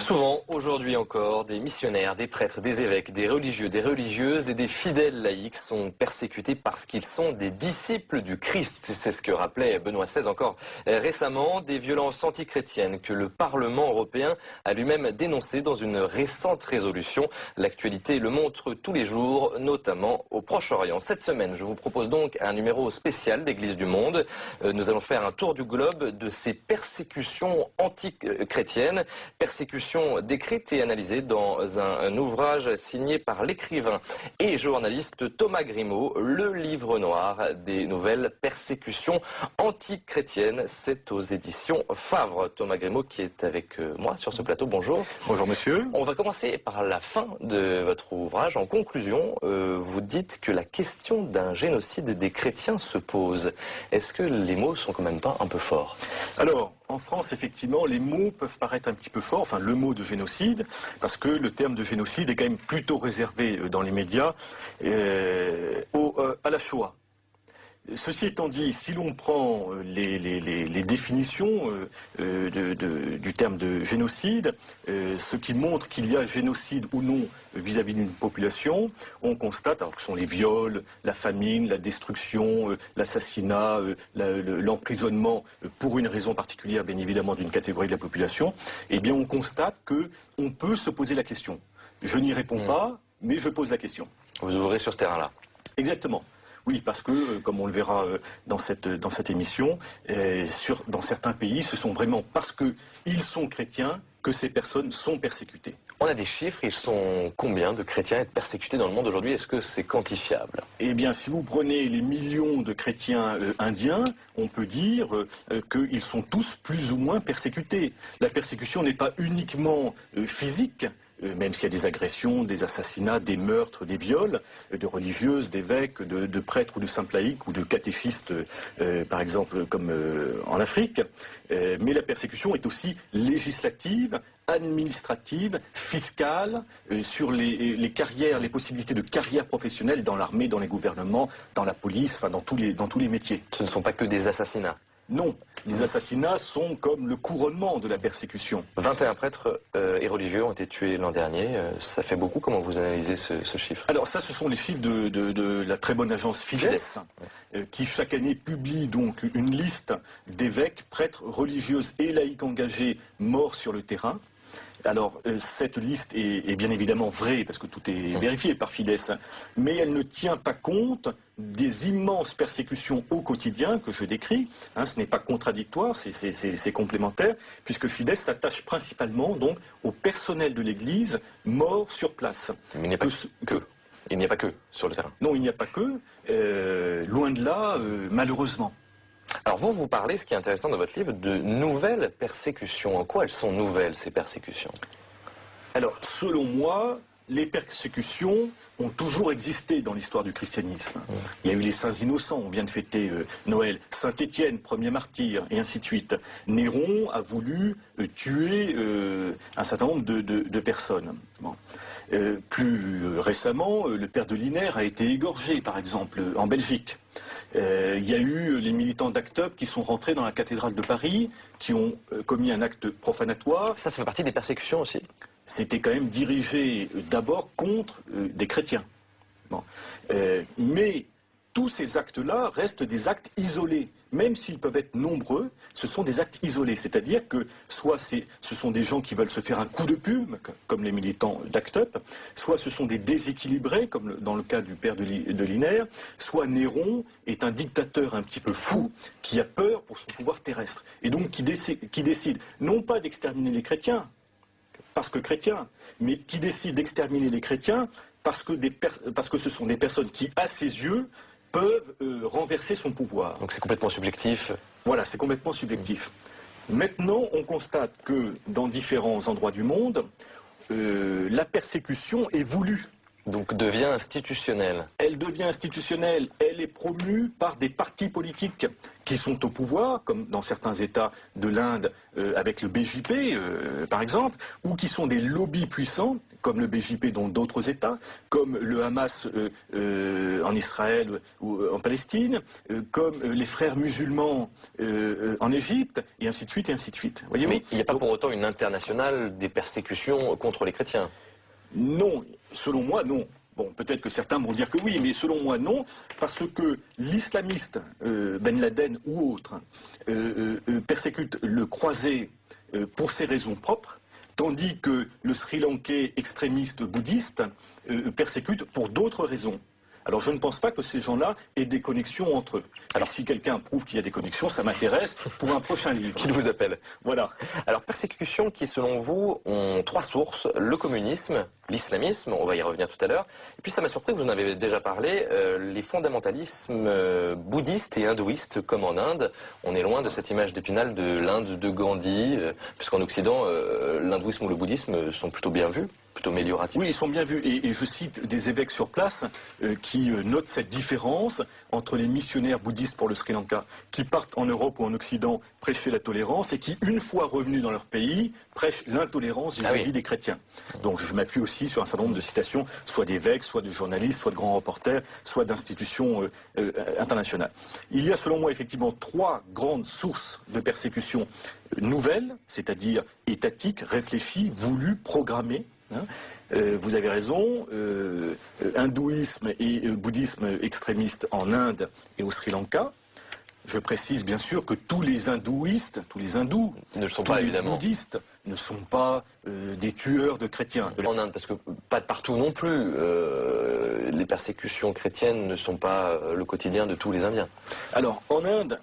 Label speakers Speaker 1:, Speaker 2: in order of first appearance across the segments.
Speaker 1: Souvent, aujourd'hui encore, des missionnaires, des prêtres, des évêques, des religieux, des religieuses et des fidèles laïcs sont persécutés parce qu'ils sont des disciples du Christ. C'est ce que rappelait Benoît XVI encore récemment, des violences antichrétiennes que le Parlement européen a lui-même dénoncées dans une récente résolution. L'actualité le montre tous les jours, notamment au Proche-Orient. Cette semaine, je vous propose donc un numéro spécial d'Église du Monde. Nous allons faire un tour du globe de ces persécutions antichrétiennes, persécutions décrites et analysées dans un ouvrage signé par l'écrivain et journaliste Thomas Grimaud, Le Livre Noir des nouvelles persécutions antichrétiennes. C'est aux éditions Favre. Thomas Grimaud qui est avec moi sur ce plateau. Bonjour.
Speaker 2: Bonjour monsieur.
Speaker 1: On va commencer par la fin de votre ouvrage. En conclusion, vous dites que la question d'un génocide des chrétiens se pose. Est-ce que les mots sont quand même pas un peu forts?
Speaker 2: Alors, en France, effectivement, les mots peuvent paraître un petit peu forts, enfin le mot de génocide, parce que le terme de génocide est quand même plutôt réservé dans les médias à la Shoah. Ceci étant dit, si l'on prend les définitions du terme de génocide, ce qui montre qu'il y a génocide ou non vis-à-vis d'une population, on constate alors que ce sont les viols, la famine, la destruction, l'assassinat, l'emprisonnement pour une raison particulière, bien évidemment, d'une catégorie de la population, eh bien on constate qu'on peut se poser la question. Je n'y réponds pas, mais je pose la question.
Speaker 1: Vous ouvrez sur ce terrain-là.
Speaker 2: Exactement. Oui, parce que, comme on le verra dans cette émission, dans certains pays, ce sont vraiment parce qu'ils sont chrétiens que ces personnes sont persécutées.
Speaker 1: On a des chiffres, ils sont combien de chrétiens être persécutés dans le monde aujourd'hui? Est-ce que c'est quantifiable?
Speaker 2: Eh bien, si vous prenez les millions de chrétiens indiens, on peut dire qu'ils sont tous plus ou moins persécutés. La persécution n'est pas uniquement physique, même s'il y a des agressions, des assassinats, des meurtres, des viols, de religieuses, d'évêques, de prêtres ou de simples laïcs ou de catéchistes, par exemple, comme en Afrique. Mais la persécution est aussi législative, administrative, fiscale, sur les carrières, les possibilités de carrière professionnelle dans l'armée, dans les gouvernements, dans la police, enfin dans tous les métiers.
Speaker 1: Ce ne sont pas que des assassinats.
Speaker 2: Non, les assassinats sont comme le couronnement de la persécution.
Speaker 1: 21 prêtres et religieux ont été tués l'an dernier. Ça fait beaucoup. Comment vous analysez ce chiffre?
Speaker 2: Alors ça, ce sont les chiffres de la très bonne agence Fides, qui chaque année publie donc une liste d'évêques, prêtres, religieuses et laïcs engagés morts sur le terrain. Alors, cette liste est bien évidemment vraie, parce que tout est vérifié par Fides, mais elle ne tient pas compte des immenses persécutions au quotidien que je décris. Ce n'est pas contradictoire, c'est complémentaire, puisque Fides s'attache principalement donc au personnel de l'Église mort sur place.
Speaker 1: Mais il n'y a pas que. Il n'y a pas que sur le terrain.
Speaker 2: Non, il n'y a pas que. Loin de là, malheureusement.
Speaker 1: Alors vous parlez, ce qui est intéressant dans votre livre, de nouvelles persécutions. En quoi elles sont nouvelles, ces persécutions?
Speaker 2: Alors, selon moi, les persécutions ont toujours existé dans l'histoire du christianisme. Il y a eu les saints innocents, on vient de fêter Noël, Saint Étienne, premier martyr, et ainsi de suite. Néron a voulu tuer un certain nombre de personnes. Bon. Plus récemment, le père de Linaire a été égorgé, par exemple, en Belgique. Il y a eu les militants d'Act Up qui sont rentrés dans la cathédrale de Paris, qui ont commis un acte profanatoire.
Speaker 1: Ça fait partie des persécutions aussi?
Speaker 2: C'était quand même dirigé d'abord contre des chrétiens. Bon. Mais tous ces actes-là restent des actes isolés. Même s'ils peuvent être nombreux, ce sont des actes isolés. C'est-à-dire que soit ce sont des gens qui veulent se faire un coup de pub, comme les militants d'Act Up, soit ce sont des déséquilibrés, comme dans le cas du père de Linaire, soit Néron est un dictateur un petit peu fou qui a peur pour son pouvoir terrestre. Et donc qui décide non pas d'exterminer les chrétiens, parce que chrétiens, mais qui décide d'exterminer les chrétiens parce que ce sont des personnes qui, à ses yeux, peuvent renverser son pouvoir.
Speaker 1: Donc c'est complètement subjectif.
Speaker 2: Voilà, c'est complètement subjectif. Maintenant, on constate que dans différents endroits du monde, la persécution est voulue.
Speaker 1: Donc devient institutionnelle.
Speaker 2: Elle devient institutionnelle, elle est promue par des partis politiques qui sont au pouvoir, comme dans certains États de l'Inde avec le BJP par exemple, ou qui sont des lobbies puissants, comme le BJP dans d'autres États, comme le Hamas en Israël ou en Palestine, comme les frères musulmans en Égypte, et ainsi de suite, et ainsi de suite. Voyez-vous ?
Speaker 1: Mais il n'y a pas pour autant une internationale des persécutions contre les chrétiens.
Speaker 2: Non, selon moi, non. Bon, peut-être que certains vont dire que oui, mais selon moi, non, parce que l'islamiste, Ben Laden ou autre, persécute le croisé pour ses raisons propres, tandis que le Sri Lankais extrémiste bouddhiste persécute pour d'autres raisons. Alors je ne pense pas que ces gens-là aient des connexions entre eux. Alors si quelqu'un prouve qu'il y a des connexions, ça m'intéresse pour un prochain livre.
Speaker 1: Qu'il vous appelle.
Speaker 2: Voilà.
Speaker 1: Alors persécutions qui, selon vous, ont trois sources, le communisme, l'islamisme, on va y revenir tout à l'heure, et puis ça m'a surpris, vous en avez déjà parlé, les fondamentalismes bouddhistes et hindouistes, comme en Inde. On est loin de cette image d'Épinal de l'Inde de Gandhi, puisqu'en Occident, l'hindouisme ou le bouddhisme sont plutôt bien vus. Plutôt amélioratif.
Speaker 2: Oui, ils sont bien vus. Et je cite des évêques sur place qui notent cette différence entre les missionnaires bouddhistes pour le Sri Lanka, qui partent en Europe ou en Occident prêcher la tolérance et qui, une fois revenus dans leur pays, prêchent l'intolérance vis-à-vis des chrétiens. Donc je m'appuie aussi sur un certain nombre de citations, soit d'évêques, soit de journalistes, soit de grands reporters, soit d'institutions internationales. Il y a selon moi effectivement trois grandes sources de persécution nouvelles, c'est-à-dire étatiques, réfléchies, voulues, programmées. Vous avez raison, hindouisme et bouddhisme extrémiste en Inde et au Sri Lanka. Je précise bien sûr que tous les hindouistes, tous les hindous,
Speaker 1: ne sont
Speaker 2: tous
Speaker 1: pas
Speaker 2: les
Speaker 1: évidemment
Speaker 2: bouddhistes ne sont pas des tueurs de chrétiens.
Speaker 1: En Inde, parce que pas de partout non plus, les persécutions chrétiennes ne sont pas le quotidien de tous les Indiens.
Speaker 2: Alors en Inde,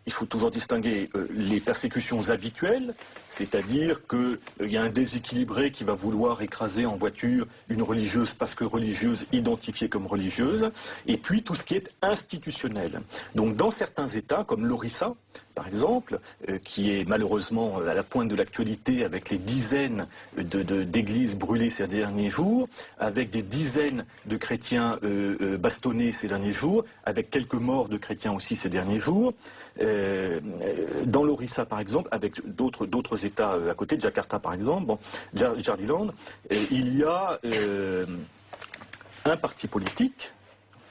Speaker 2: il faut toujours distinguer les persécutions habituelles, c'est-à-dire qu'il y a un déséquilibré qui va vouloir écraser en voiture une religieuse parce que religieuse, identifiée comme religieuse, et puis tout ce qui est institutionnel. Donc dans certains États, comme l'Orissa, par exemple, qui est malheureusement à la pointe de l'actualité avec les dizaines d'églises brûlées ces derniers jours, avec des dizaines de chrétiens bastonnés ces derniers jours, avec quelques morts de chrétiens aussi ces derniers jours, dans l'Orissa par exemple, avec d'autres États à côté, Jakarta par exemple, bon, Jardiland, il y a un parti politique,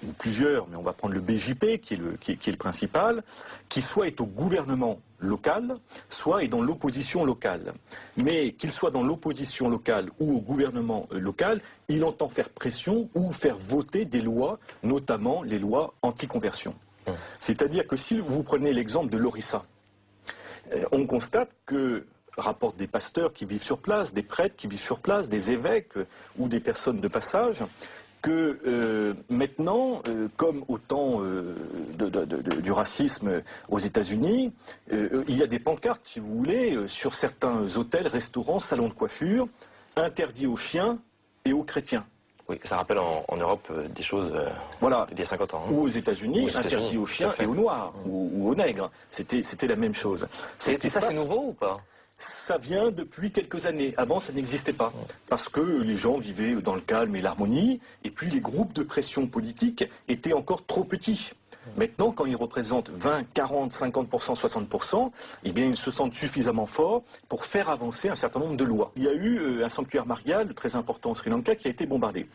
Speaker 2: ou plusieurs, mais on va prendre le BJP qui est le principal, qui soit est au gouvernement local, soit est dans l'opposition locale. Mais qu'il soit dans l'opposition locale ou au gouvernement local, il entend faire pression ou faire voter des lois, notamment les lois anti-conversion. C'est-à-dire que si vous prenez l'exemple de l'Orissa, on constate que rapportent des pasteurs qui vivent sur place, des prêtres qui vivent sur place, des évêques ou des personnes de passage, que maintenant, comme au temps du racisme aux États-Unis, il y a des pancartes, si vous voulez, sur certains hôtels, restaurants, salons de coiffure, interdits aux chiens et aux chrétiens.
Speaker 1: Oui, ça rappelle en Europe des choses
Speaker 2: voilà.
Speaker 1: d'il y a 50 ans. Hein.
Speaker 2: Ou aux États-Unis, interdits aux chiens et aux noirs, ou aux nègres. C'était la même chose.
Speaker 1: Et ça, c'est nouveau ou pas ?
Speaker 2: Ça vient depuis quelques années. Avant, ça n'existait pas. Parce que les gens vivaient dans le calme et l'harmonie, et puis les groupes de pression politique étaient encore trop petits. Maintenant, quand ils représentent 20, 40, 50%, 60%, eh bien, ils se sentent suffisamment forts pour faire avancer un certain nombre de lois. Il y a eu un sanctuaire marial très important au Sri Lanka qui a été bombardé.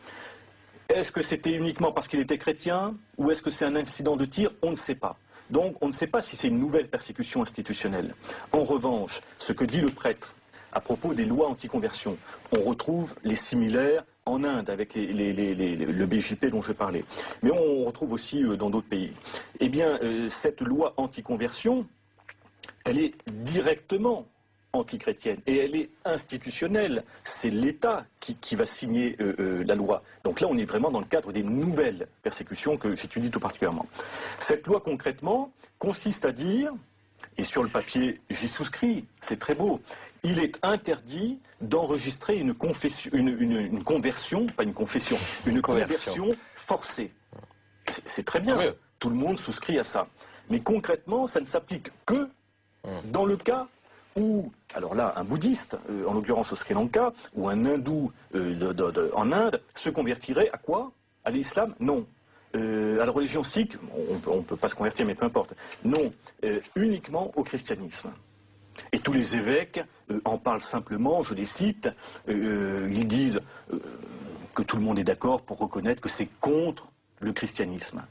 Speaker 2: Est-ce que c'était uniquement parce qu'il était chrétien, ou est-ce que c'est un incident de tir? On ne sait pas. Donc on ne sait pas si c'est une nouvelle persécution institutionnelle. En revanche, ce que dit le prêtre à propos des lois anti-conversion, on retrouve les similaires en Inde avec le BJP dont je parlais. Mais on retrouve aussi dans d'autres pays. Eh bien, cette loi anti-conversion, elle est directement antichrétienne et elle est institutionnelle. C'est l'État qui va signer la loi. Donc là, on est vraiment dans le cadre des nouvelles persécutions que j'étudie tout particulièrement. Cette loi, concrètement, consiste à dire, et sur le papier, j'y souscris, c'est très beau, il est interdit d'enregistrer une conversion, pas une confession, une conversion forcée. C'est très bien, tout le monde souscrit à ça. Mais concrètement, ça ne s'applique que dans le cas où, alors là, un bouddhiste, en l'occurrence au Sri Lanka, ou un hindou en Inde, se convertirait à quoi? À l'islam? Non. À la religion sikh, on ne peut pas se convertir, mais peu importe. Non, uniquement au christianisme. Et tous les évêques en parlent simplement, je les cite, ils disent que tout le monde est d'accord pour reconnaître que c'est contre le christianisme.